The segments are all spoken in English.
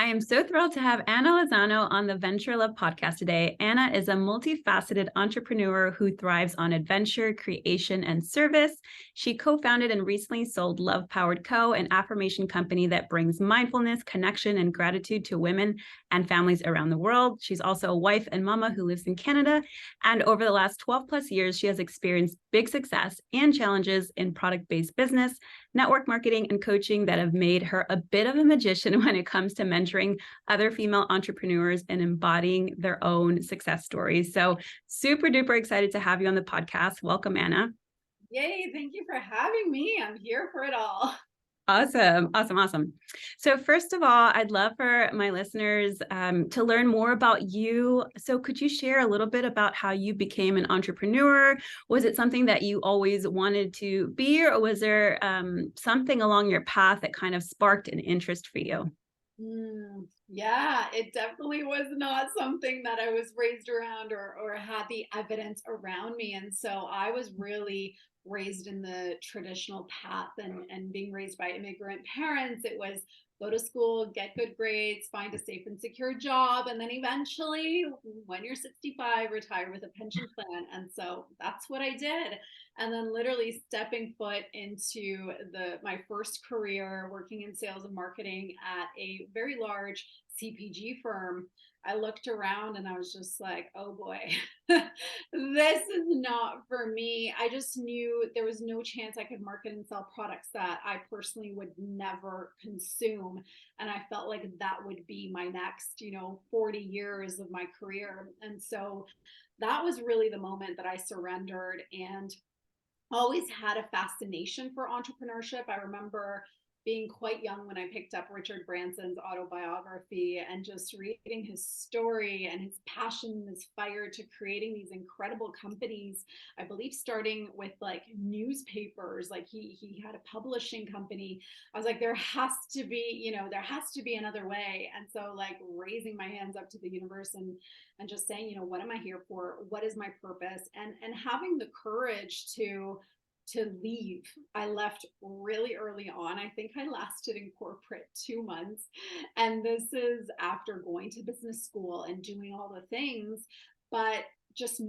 I am so thrilled to have Anna Lozano on the Venture Love podcast today. Anna is a multifaceted entrepreneur who thrives on adventure, creation, and service. She co-founded and recently sold Love Powered Co., an affirmation company that brings mindfulness, connection, and gratitude to women and families around the world. She's also a wife and mama who lives in Canada. And over the last 12 plus years, she has experienced big success and challenges in product-based business, network marketing, and coaching that have made her a bit of a magician when it comes to mentoring other female entrepreneurs and embodying their own success stories. So super duper excited to have you on the podcast. Welcome, Anna. Yay, thank you for having me. I'm here for it all. Awesome. So first of all, I'd love for my listeners to learn more about you. So could you share a little bit about how you became an entrepreneur? Was it something that you always wanted to be, or was there something along your path that kind of sparked an interest for you? Yeah, it definitely was not something that I was raised around or had the evidence around me. And so I was really raised in the traditional path and being raised by immigrant parents. It was go to school, get good grades, find a safe and secure job, and then eventually, when you're 65, retire with a pension plan. And so that's what I did. And then literally stepping foot into my first career working in sales and marketing at a very large CPG firm, I looked around and I was just like, oh boy, this is not for me. I just knew there was no chance I could market and sell products that I personally would never consume. And I felt like that would be my next, 40 years of my career. And so that was really the moment that I surrendered and always had a fascination for entrepreneurship. I remember being quite young when I picked up Richard Branson's autobiography and just reading his story and his passion, his fire to creating these incredible companies. I believe starting with like newspapers, like he had a publishing company. I was like, there has to be another way. And so like raising my hands up to the universe and just saying, what am I here for? What is my purpose? And having the courage to leave. I left really early on. I think I lasted in corporate 2 months. And this is after going to business school and doing all the things, but just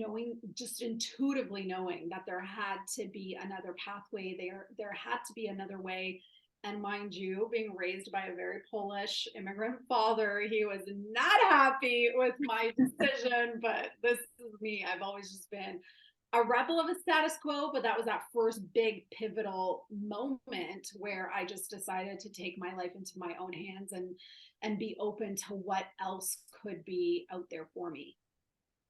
intuitively knowing that there had to be another pathway, there had to be another way. And mind you, being raised by a very Polish immigrant father, he was not happy with my decision, but this is me. I've always just been a rebel of a status quo, but that was that first big pivotal moment where I just decided to take my life into my own hands and be open to what else could be out there for me.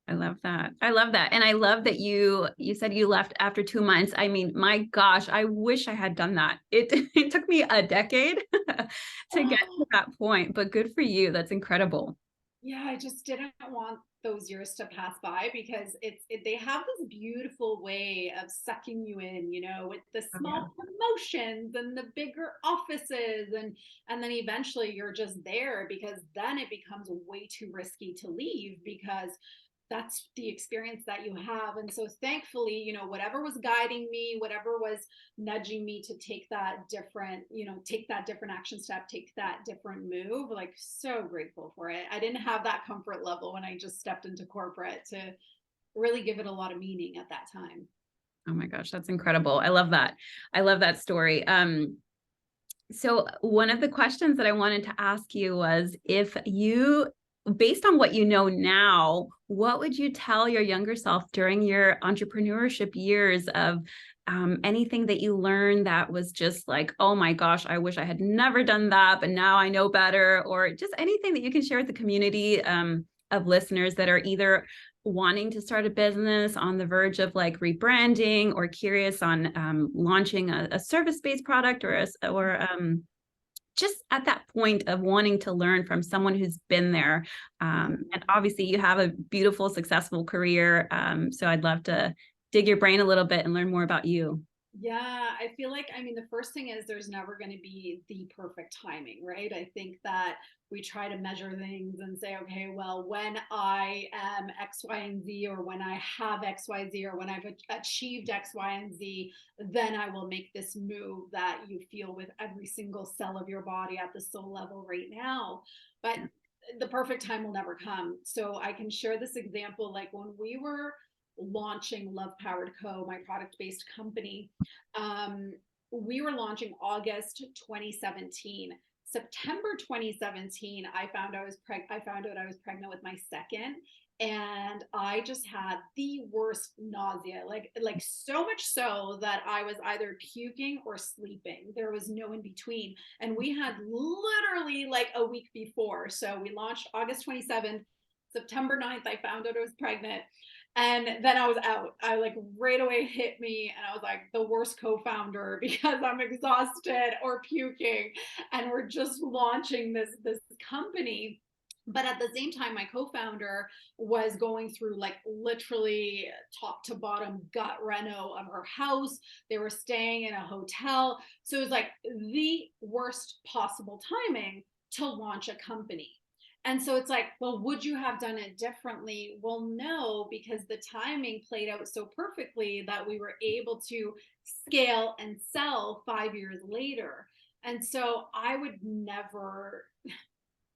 I love that. And I love that you said you left after 2 months. I mean, my gosh, I wish I had done that. It took me a decade to get to that point, but good for you. That's incredible. Yeah, I just didn't want those years to pass by because they have this beautiful way of sucking you in, with the Oh, yeah. small promotions and the bigger offices and then eventually you're just there because then it becomes way too risky to leave because that's the experience that you have. And so thankfully, whatever was guiding me, whatever was nudging me to take that different action step, take that different move, like so grateful for it. I didn't have that comfort level when I just stepped into corporate to really give it a lot of meaning at that time. Oh my gosh, that's incredible. I love that. I love that story. So one of the questions that I wanted to ask you was based on what you know now, what would you tell your younger self during your entrepreneurship years of anything that you learned that was just like, oh my gosh, I wish I had never done that, but now I know better, or just anything that you can share with the community of listeners that are either wanting to start a business on the verge of like rebranding or curious on launching a service-based product or just at that point of wanting to learn from someone who's been there. And obviously you have a beautiful, successful career. So I'd love to dig your brain a little bit and learn more about you. Yeah, I feel like, I mean, the first thing is there's never going to be the perfect timing, right? I think that we try to measure things and say, okay, well, when I am X, Y, and Z, or when I have X, Y, Z, or when I've achieved X, Y, and Z, then I will make this move that you feel with every single cell of your body at the soul level right now. But the perfect time will never come. So I can share this example. Like when we were launching Love Powered Co., my product based company, um, we were launching August 2017. September 2017, I found out I was pregnant with my second, and I just had the worst nausea, like so much so that I was either puking or sleeping. There was no in between, and we had literally like a week before. So we launched August 27th. September 9th, I found out I was pregnant. And then I was out. I like right away hit me, and I was like the worst co-founder because I'm exhausted or puking, and we're just launching this company. But at the same time, my co-founder was going through like literally top to bottom gut reno of her house. They were staying in a hotel. So it was like the worst possible timing to launch a company. And so it's like, well, would you have done it differently? Well, no, because the timing played out so perfectly that we were able to scale and sell 5 years later. And so I would never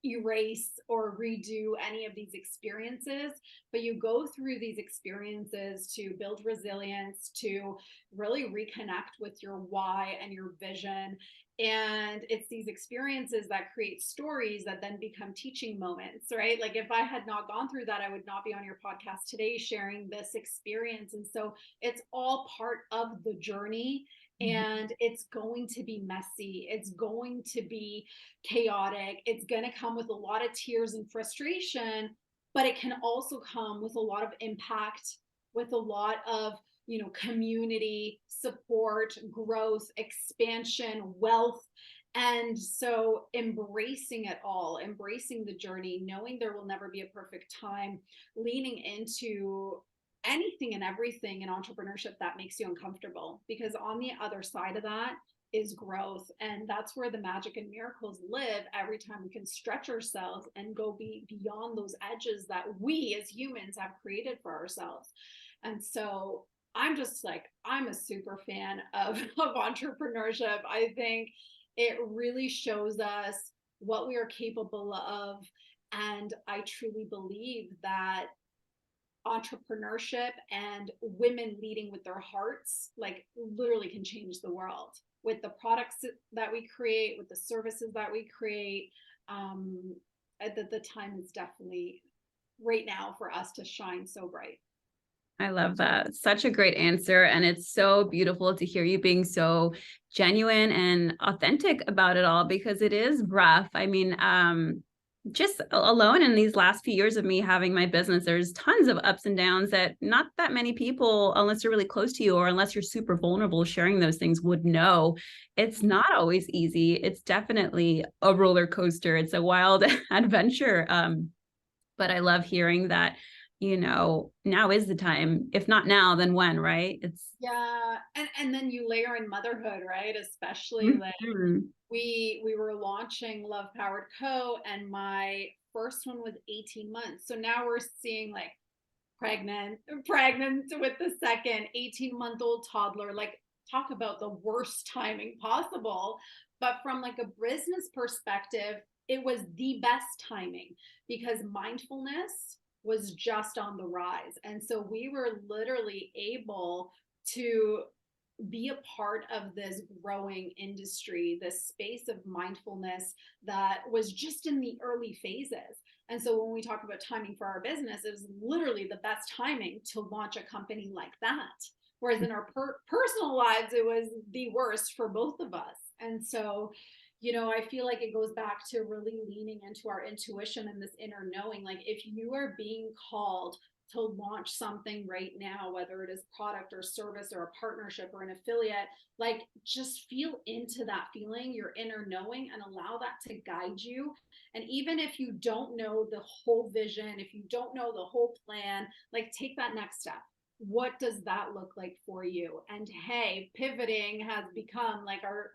erase or redo any of these experiences, but you go through these experiences to build resilience, to really reconnect with your why and your vision. And it's these experiences that create stories that then become teaching moments, right? Like if I had not gone through that, I would not be on your podcast today sharing this experience. And so it's all part of the journey, and it's going to be messy. It's going to be chaotic. It's going to come with a lot of tears and frustration, but it can also come with a lot of impact, with a lot of, community support, growth, expansion, wealth. And so embracing it all, embracing the journey, knowing there will never be a perfect time, leaning into anything and everything in entrepreneurship that makes you uncomfortable, because on the other side of that is growth, and that's where the magic and miracles live every time we can stretch ourselves and go beyond those edges that we as humans have created for ourselves. And so I'm just like, I'm a super fan of entrepreneurship. I think it really shows us what we are capable of, and I truly believe that entrepreneurship and women leading with their hearts like literally can change the world with the products that we create, with the services that we create. um the time is definitely right now for us to shine so bright. I love that. Such a great answer. And it's so beautiful to hear you being so genuine and authentic about it all, because it is rough. I mean, just alone in these last few years of me having my business, there's tons of ups and downs that not that many people, unless you're really close to you or unless you're super vulnerable sharing those things, would know. It's not always easy. It's definitely a roller coaster. It's a wild adventure. But I love hearing that, now is the time. If not now, then when, right? It's Yeah, and then you layer in motherhood, right? Especially like Mhm. we were launching Love Powered Co., and my first one was 18 months. So now we're seeing like pregnant with the second, 18-month-old toddler. Like, talk about the worst timing possible. But from like a business perspective, it was the best timing because mindfulness was just on the rise. And so we were literally able to be a part of this growing industry, this space of mindfulness that was just in the early phases. And so when we talk about timing for our business, it was literally the best timing to launch a company like that. Whereas in our personal lives, it was the worst for both of us. And so, I feel like it goes back to really leaning into our intuition and this inner knowing. Like, if you are being called to launch something right now, whether it is product or service or a partnership or an affiliate, like just feel into that feeling, your inner knowing, and allow that to guide you. And even if you don't know the whole vision, if you don't know the whole plan, like take that next step. what does that look like for you? And hey, pivoting has become like our,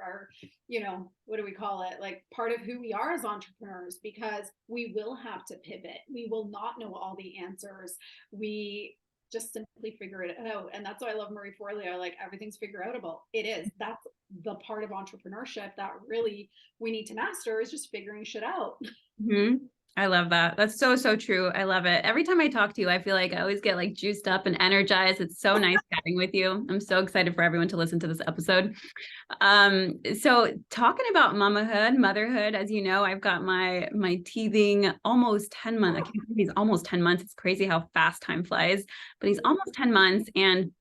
what do we call it? Like part of who we are as entrepreneurs, because we will have to pivot. We will not know all the answers. We just simply figure it out. And that's why I love Marie Forleo. Like, everything's figure outable. It is. That's the part of entrepreneurship that really we need to master, is just figuring shit out. Mm-hmm. I love that. That's so, so true. I love it. Every time I talk to you, I feel like I always get like juiced up and energized. It's so nice chatting with you. I'm so excited for everyone to listen to this episode. So talking about motherhood, as you know, I've got my teething almost 10 months. I can't believe he's almost 10 months. It's crazy how fast time flies, but he's almost 10 months. And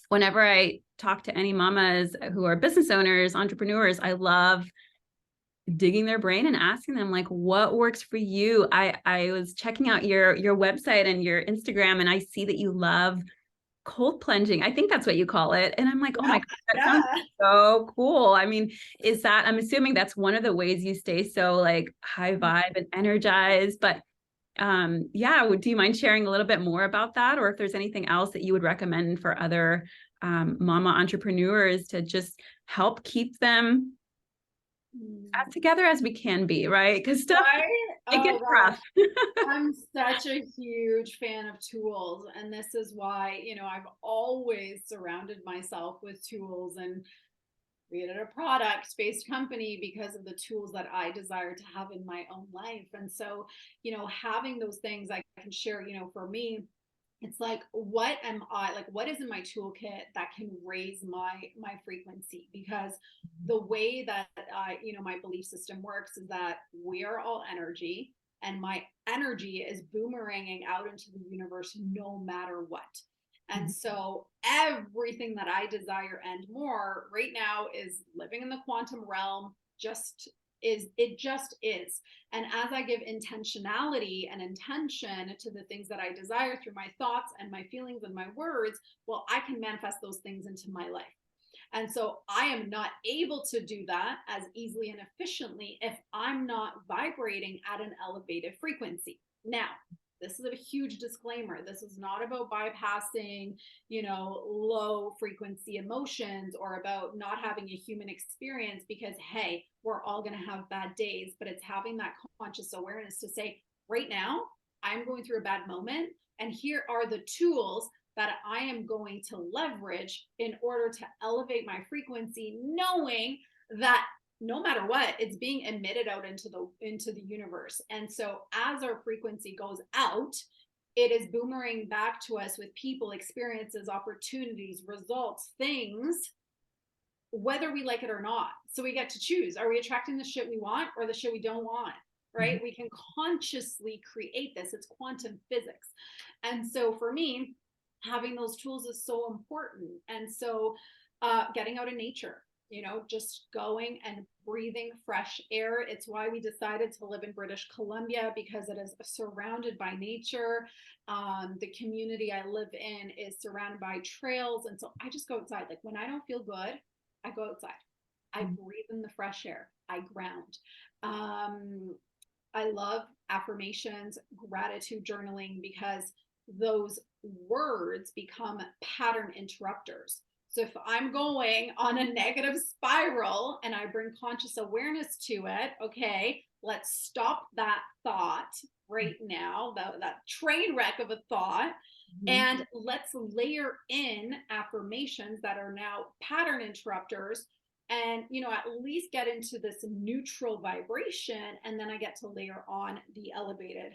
whenever I talk to any mamas who are business owners, entrepreneurs, I love digging their brain and asking them, like, what works for you. I was checking out your website and your Instagram, and I see that you love cold plunging. I think that's what you call it. And I'm like, oh my God, that sounds so cool. I mean, I'm assuming that's one of the ways you stay so like high vibe and energized. But yeah, do you mind sharing a little bit more about that? Or if there's anything else that you would recommend for other mama entrepreneurs to just help keep them as together as we can be, right? Because stuff, Right? it Oh gets gosh. rough. I'm such a huge fan of tools. And this is why, I've always surrounded myself with tools and created a product-based company because of the tools that I desire to have in my own life. And so, having those things I can share, for me, it's like, what am I, like, what is in my toolkit that can raise my frequency? Because the way that my belief system works is that we are all energy, and my energy is boomeranging out into the universe no matter what. And so everything that I desire and more right now is living in the quantum realm. It just is. And as I give intentionality and intention to the things that I desire through my thoughts and my feelings and my words, well, I can manifest those things into my life. And so I am not able to do that as easily and efficiently if I'm not vibrating at an elevated frequency. Now, this is a huge disclaimer. This is not about bypassing, low frequency emotions, or about not having a human experience, because hey, we're all going to have bad days, but it's having that conscious awareness to say, right now, I'm going through a bad moment, and here are the tools that I am going to leverage in order to elevate my frequency, knowing that no matter what, it's being emitted out into the universe. And so as our frequency goes out, it is boomerang back to us with people, experiences, opportunities, results, things, whether we like it or not. So we get to choose. Are we attracting the shit we want or the shit we don't want? Right? We can consciously create this. It's quantum physics. And so for me, having those tools is so important. And so getting out in nature, just going and breathing fresh air. It's why we decided to live in British Columbia, because it is surrounded by nature. The community I live in is surrounded by trails. And so I just go outside. Like, when I don't feel good, I go outside. I breathe in the fresh air. I ground. I love affirmations, gratitude journaling, because those words become pattern interrupters. So if I'm going on a negative spiral and I bring conscious awareness to it, okay, let's stop that thought right now, that train wreck of a thought, and let's layer in affirmations that are now pattern interrupters, and at least get into this neutral vibration, and then I get to layer on the elevated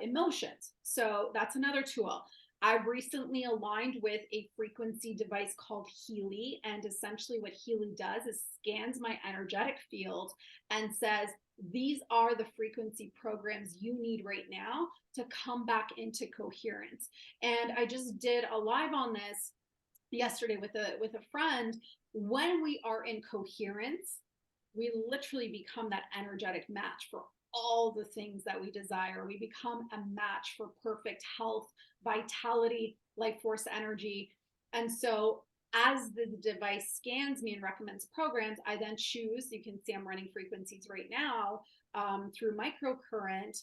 emotions. So that's another tool. I've recently aligned with a frequency device called Healy, and essentially what Healy does is scans my energetic field and says, these are the frequency programs you need right now to come back into coherence. And I just did a live on this yesterday with a friend. When we are in coherence, we literally become that energetic match for all the things that we desire. We become a match for perfect health, vitality, life force energy. And so as the device scans me and recommends programs, I then choose. You can see I'm running frequencies right now through microcurrent.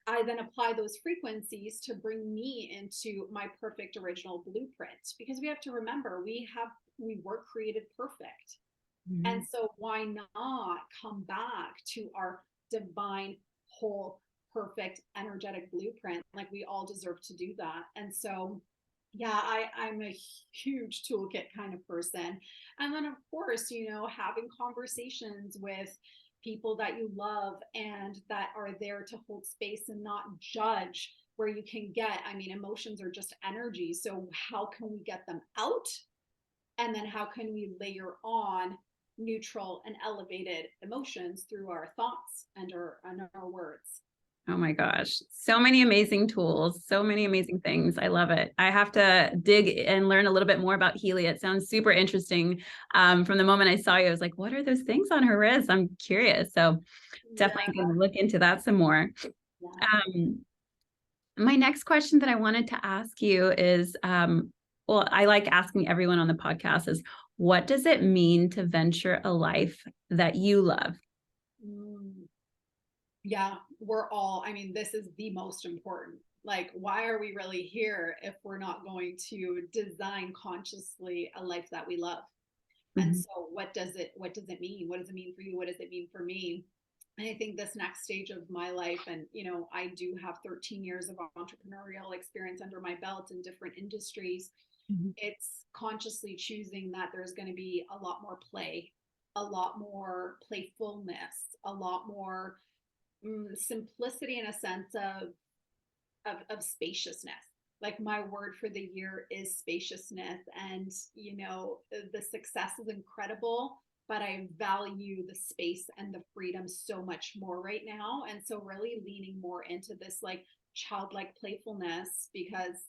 I then apply those frequencies to bring me into my perfect original blueprint, because we have to remember we were created perfect. And so why not come back to our divine, whole, perfect, energetic blueprint? Like, we all deserve to do that. And so, yeah, I'm a huge toolkit kind of person. And then, of course, having conversations with people that you love and that are there to hold space and not judge, where you can get, I mean, emotions are just energy. So how can we get them out? And then how can we layer on neutral and elevated emotions through our thoughts and our words? Oh my gosh. So many amazing tools, so many amazing things. I love it. I have to dig and learn a little bit more about Healy. It sounds super interesting. From the moment I saw you, I was like, what are those things on her wrist? I'm curious. So definitely Yeah, going to look into that some more. yeah. My next question that I wanted to ask you is, well, I like asking everyone on the podcast is, what does it mean to venture a life that you love? Mm. Yeah, I mean, this is the most important. Like, why are we really here if we're not going to design consciously a life that we love? And Mhm. so what does it mean? What does it mean for you? What does it mean for me? And I think this next stage of my life, and I do have 13 years of entrepreneurial experience under my belt in different industries. Mhm. It's consciously choosing that there's going to be a lot more play, a lot more playfulness, a lot more simplicity, in a sense of spaciousness. Like, my word for the year is spaciousness. And the success is incredible, but I value the space and the freedom so much more right now. And so really leaning more into this, like, childlike playfulness, because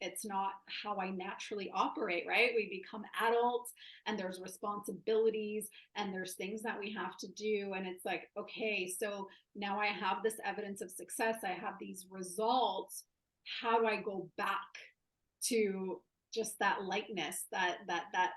it's not how I naturally operate, right? We become adults and there's responsibilities and there's things that we have to do. And it's like, okay, so now I have this evidence of success, I have these results. How do I go back to just that lightness, that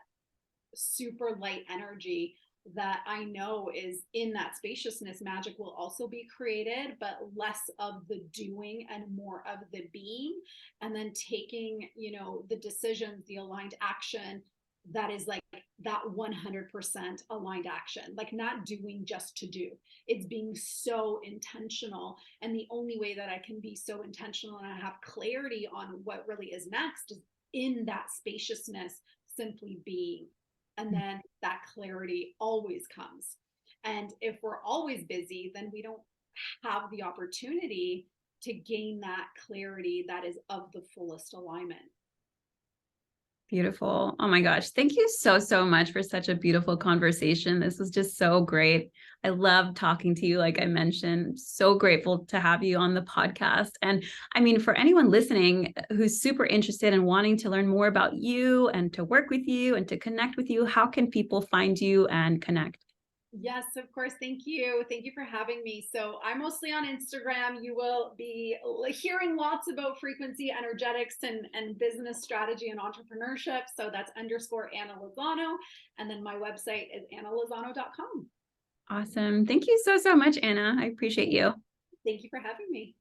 super light energy that I know is in that spaciousness? Magic will also be created, but less of the doing and more of the being. And then taking, the decisions, the aligned action that is like that 100% aligned action, like not doing just to do. It's being so intentional. And the only way that I can be so intentional and I have clarity on what really is next is in that spaciousness, simply being. And then that clarity always comes. And if we're always busy, then we don't have the opportunity to gain that clarity that is of the fullest alignment. Beautiful. Oh my gosh. Thank you so, so much for such a beautiful conversation. This was just so great. I love talking to you. Like I mentioned, so grateful to have you on the podcast. And I mean, for anyone listening who's super interested in wanting to learn more about you and to work with you and to connect with you, how can people find you and connect? Yes, of course. Thank you. Thank you for having me. So I'm mostly on Instagram. You will be hearing lots about frequency, energetics, and business strategy and entrepreneurship. So that's _Anna Lozano. And then my website is annalozano.com. Awesome. Thank you so, so much, Anna. I appreciate you. Thank you for having me.